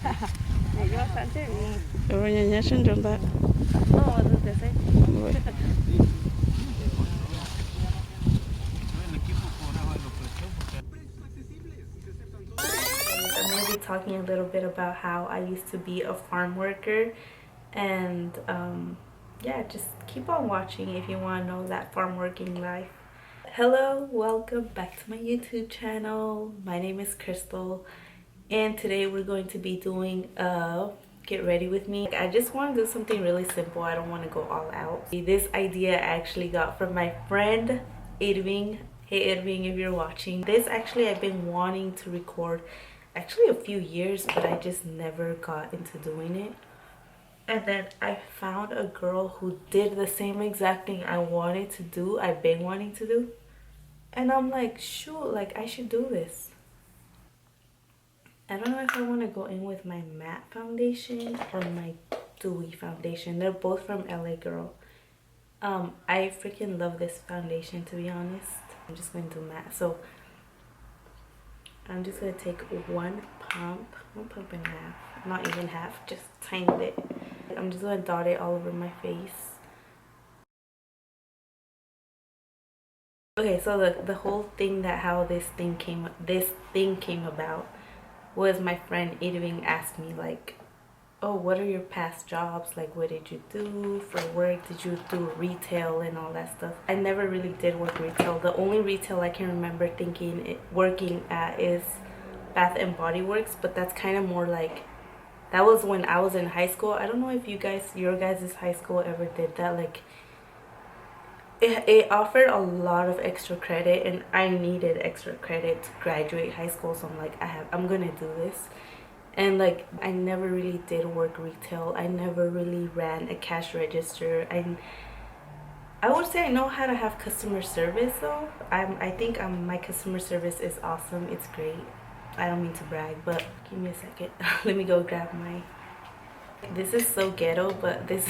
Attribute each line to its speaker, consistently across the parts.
Speaker 1: Ya son junta. I'm going to be talking a little bit about how I used to be a farm worker, and yeah, just keep on watching if you want to know that farm working life. Hello, welcome back to my YouTube channel. My name is Crystal, and today we're going to be doing a get ready with me. I just want to do something really simple. I don't want to go all out. This idea I actually got from my friend Irving. Hey Irving, if you're watching this, actually I've been wanting to record actually a few years, but I just never got into doing it. And then I found a girl who did the same exact thing I wanted to do, I've been wanting to do. And I'm like, shoot, like I should do this. I don't know if I want to go in with my matte foundation or my dewy foundation. They're both from LA Girl. I freaking love this foundation, to be honest. I'm just going to do matte. So I'm just going to take one pump and a half. Not even half, just tiny bit. I'm just going to dot it all over my face. Okay, so the whole thing that how this thing came about was my friend Irving asked me like, oh, what are your past jobs, like what did you do for work, did you do retail and all that stuff. I never really did work retail. The only retail I can remember working at is Bath and Body Works, but that's kind of more like, that was when I was in high school. I don't know if your guys' high school ever did that. Like it offered a lot of extra credit, and I needed extra credit to graduate high school, so I'm like, I'm gonna do this. And like I never really did work retail. I never really ran a cash register. I would say I know how to have customer service though. I think my customer service is awesome. It's great. I don't mean to brag, but give me a second. Let me go grab my, this is so ghetto, but this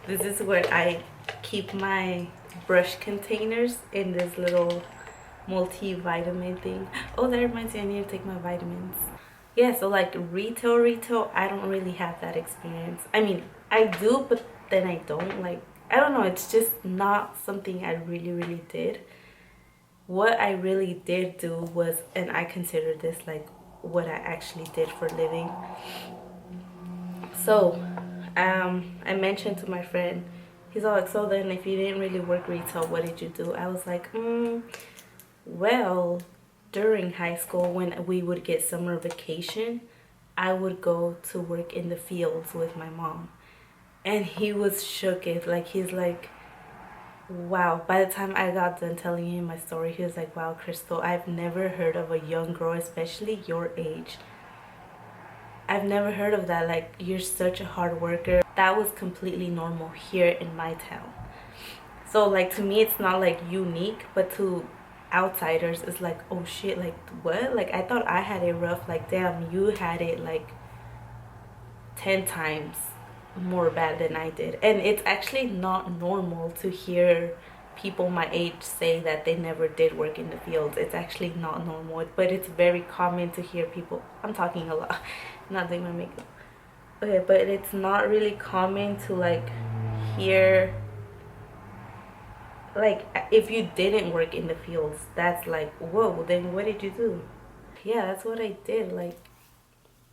Speaker 1: this is where I keep my brush containers, in this little multivitamin thing. Oh, that reminds me, I need to take my vitamins. Yeah, so like retail, I don't really have that experience. I mean, I do, but then I don't. Like, I don't know, it's just not something I really did. What I really did do was, and I consider this like what I actually did for a living. So I mentioned to my friend, he's all like, so then if you didn't really work retail, what did you do? I was like, well, during high school when we would get summer vacation, I would go to work in the fields with my mom. And he was shook. Like, he's like, wow. By the time I got done telling him my story, he was like, wow, Crystal, I've never heard of a young girl, especially your age, I've never heard of that. Like, you're such a hard worker. That was completely normal here in my town. So like, to me it's not like unique, but to outsiders it's like, oh shit, like what? Like I thought I had it rough. Like damn, you had it like 10 times more bad than I did. And it's actually not normal to hear people my age say that they never did work in the fields. It's actually not normal, but it's very common to hear people, I'm talking a lot, not doing my makeup, okay, but it's not really common to like hear, like if you didn't work in the fields, that's like, whoa, then what did you do? Yeah, that's what I did. Like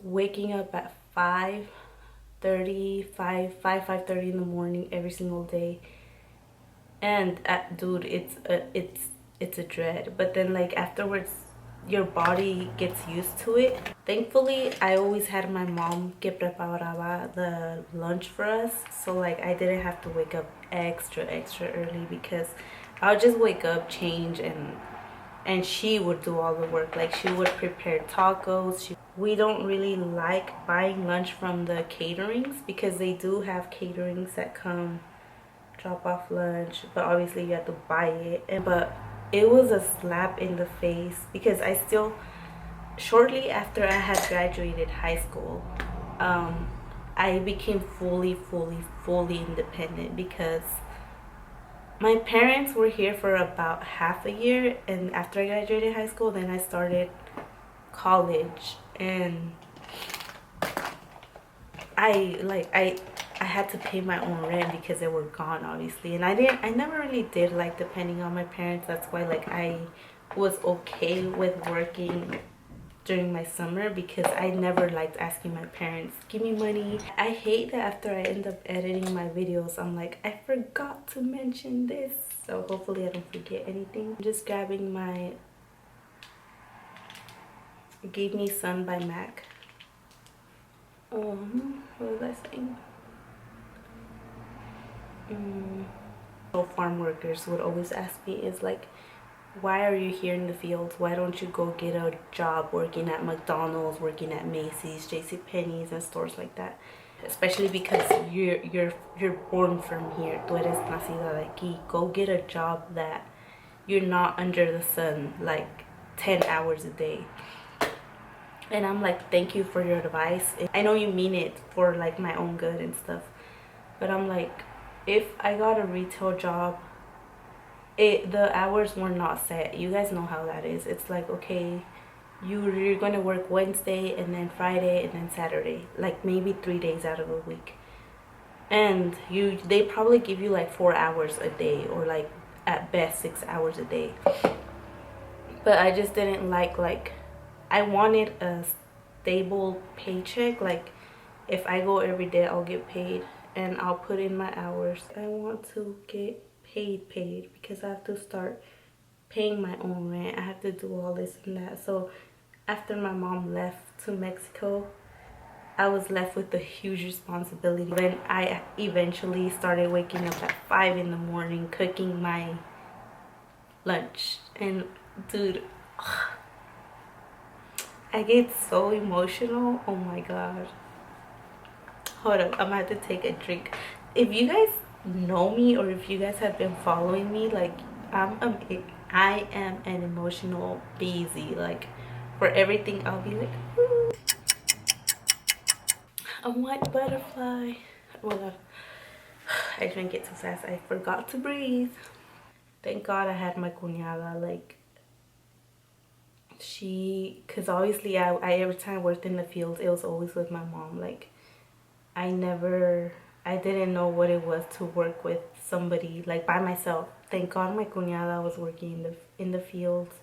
Speaker 1: waking up at 5:30, 5:30 in the morning every single day. And dude, it's a dread, but then like afterwards your body gets used to it. Thankfully I always had my mom que preparaba the lunch for us, so like I didn't have to wake up extra early, because I'll just wake up, change, and she would do all the work. Like she would prepare tacos. We don't really like buying lunch from the caterings, because they do have caterings that come drop off lunch, but obviously you have to buy it. But it was a slap in the face, because I still, shortly after I had graduated high school, I became fully independent, because my parents were here for about half a year, and after I graduated high school, then I started college. And I had to pay my own rent because they were gone, obviously, and I never really did like depending on my parents. That's why like I was okay with working during my summer, because I never liked asking my parents, give me money. I hate that after I end up editing my videos, I'm like, I forgot to mention this. So hopefully I don't forget anything. I'm just grabbing my Give Me Sun by MAC. What was I saying? So farm workers would always ask me is like, why are you here in the fields? Why don't you go get a job working at McDonald's, working at Macy's, JCPenney's, and stores like that? Especially because you're born from here. Tú eres nacida de aquí. Go get a job that you're not under the sun like 10 hours a day. And I'm like, thank you for your advice. I know you mean it for like my own good and stuff, but I'm like, if I got a retail job, the hours were not set. You guys know how that is. It's like, okay, you're gonna work Wednesday and then Friday and then Saturday, like maybe 3 days out of a week, and they probably give you like 4 hours a day, or like at best 6 hours a day. But I just didn't like I wanted a stable paycheck. Like if I go every day, I'll get paid and I'll put in my hours. I want to get paid because I have to start paying my own rent. I have to do all this and that. So after my mom left to Mexico, I was left with a huge responsibility. Then I eventually started waking up at 5 in the morning, cooking my lunch. And dude, I get so emotional. Oh my god. Hold up, I'm gonna have to take a drink. If you guys know me, or if you guys have been following me, like I am an emotional busy. Like for everything I'll be like, ooh, a white butterfly. Well, I drank it too fast. I forgot to breathe. Thank God I had my cuñada. Like because obviously I every time I worked in the fields, it was always with my mom. Like I didn't know what it was to work with somebody like by myself. Thank God my cuñada was working in the fields,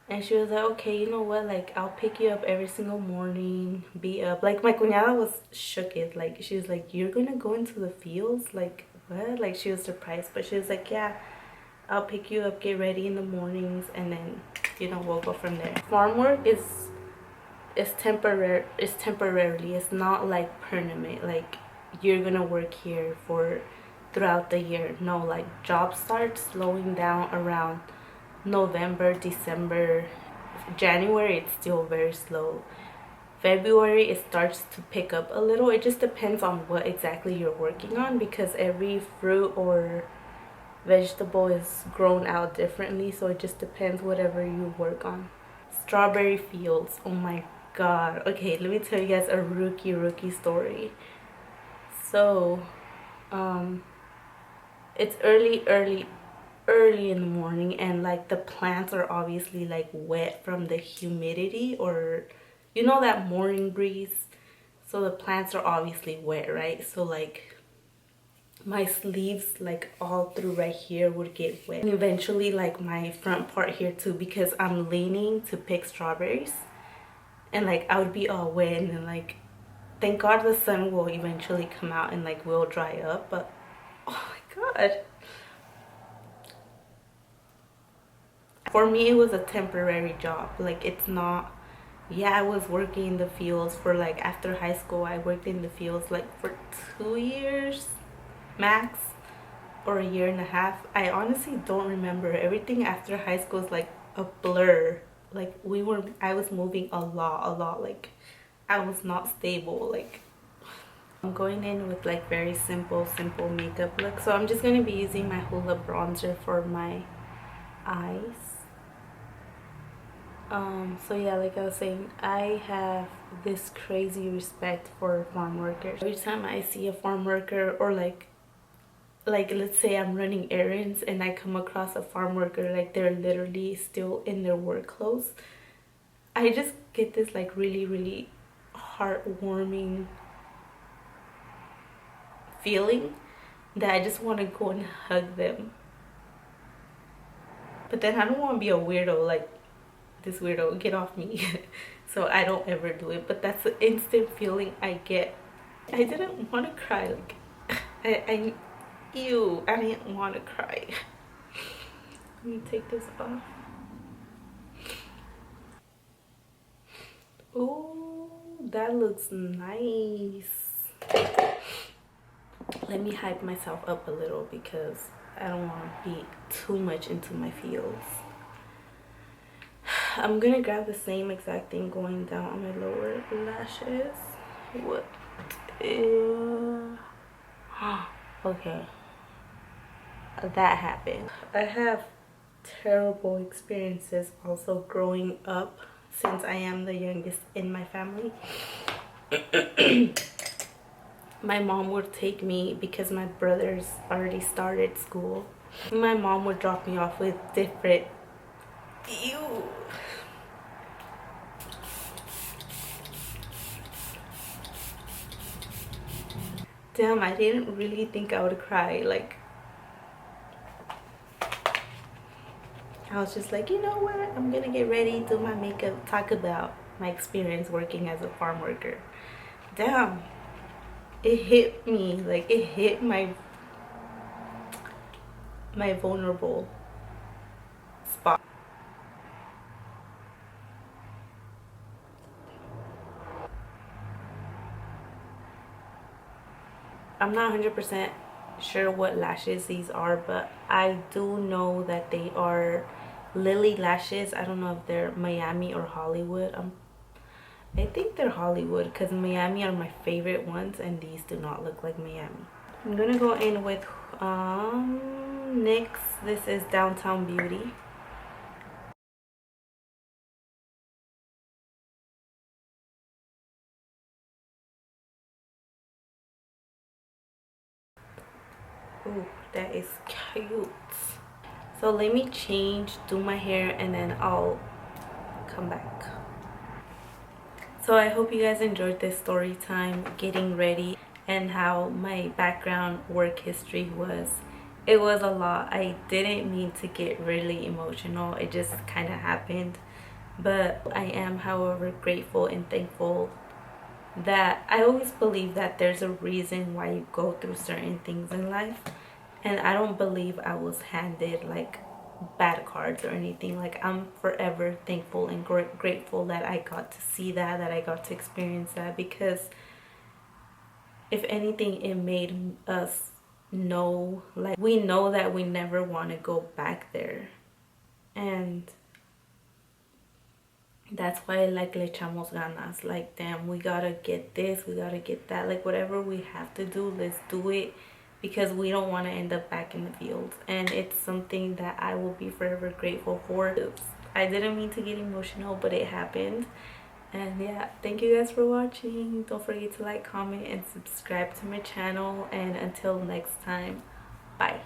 Speaker 1: and she was like, okay, you know what, like I'll pick you up every single morning, be up. Like my cuñada was shook it. Like she was like, you're gonna go into the fields? Like what? Like she was surprised, but she was like, yeah, I'll pick you up, get ready in the mornings, and then we'll go from there. Farm work is temporarily. It's not like permanent. Like you're gonna work here for throughout the year. No, like jobs start slowing down around November, December. January it's still very slow. February it starts to pick up a little. It just depends on what exactly you're working on, because every fruit or vegetable is grown out differently, so it just depends whatever you work on. Strawberry fields, oh my god. Okay, let me tell you guys a rookie story. So it's early in the morning, and like the plants are obviously like wet from the humidity, or that morning breeze. So the plants are obviously wet, right? So like my sleeves, like all through right here, would get wet, and eventually like my front part here too, because I'm leaning to pick strawberries, and like I would be all wet. And then like thank God the sun will eventually come out and like will dry up, but oh my god. For me it was a temporary job. Like it's not, yeah, I was working in the fields for like, after high school I worked in the fields like for 2 years max, or a year and a half. I honestly don't remember. Everything after high school is like a blur. Like I was moving a lot. Like I was not stable. Like I'm going in with like very simple makeup look. So I'm just going to be using my Hola bronzer for my eyes. So yeah, like I was saying, I have this crazy respect for farm workers. Every time I see a farm worker, or like let's say I'm running errands and I come across a farm worker, like they're literally still in their work clothes, I just get this like really heartwarming feeling that I just want to go and hug them. But then I don't want to be a weirdo, like this weirdo, get off me. So I don't ever do it. But that's the instant feeling I get. I didn't want to cry. Like ew, I didn't want to cry. Let me take this off. Oh, that looks nice. Let me hype myself up a little because I don't want to be too much into my feels. I'm gonna grab the same exact thing going down on my lower lashes. What? Okay, that happened. I have terrible experiences also growing up since I am the youngest in my family. My mom would take me because my brothers already started school. My mom would drop me off with different ew. Damn, I didn't really think I would cry. Like, I was just like, you know what? I'm gonna get ready, do my makeup, talk about my experience working as a farm worker. Damn, it hit me. Like, it hit my vulnerable spot. I'm not 100% sure what lashes these are, but I do know that they are Lily lashes. I don't know if they're Miami or Hollywood. I think they're Hollywood because Miami are my favorite ones, and these do not look like Miami. I'm gonna go in with NYX. This is Downtown Beauty. Ooh, that is cute. So let me change, do my hair, and then I'll come back. So I hope you guys enjoyed this story time, getting ready, and how my background work history was. It was a lot. I didn't mean to get really emotional. It just kind of happened. But I am, however, grateful and thankful that I always believe that there's a reason why you go through certain things in life. And I don't believe I was handed like bad cards or anything. Like, I'm forever thankful and grateful that I got to see that I got to experience that, because if anything, it made us know, like, we know that we never want to go back there. And that's why, like, le echamos ganas. Like, damn, we gotta get this, we gotta get that. Like, whatever we have to do, let's do it, because we don't want to end up back in the field. And it's something that I will be forever grateful for. I didn't mean to get emotional, but it happened. And yeah, thank you guys for watching. Don't forget to like, comment, and subscribe to my channel. And until next time, bye.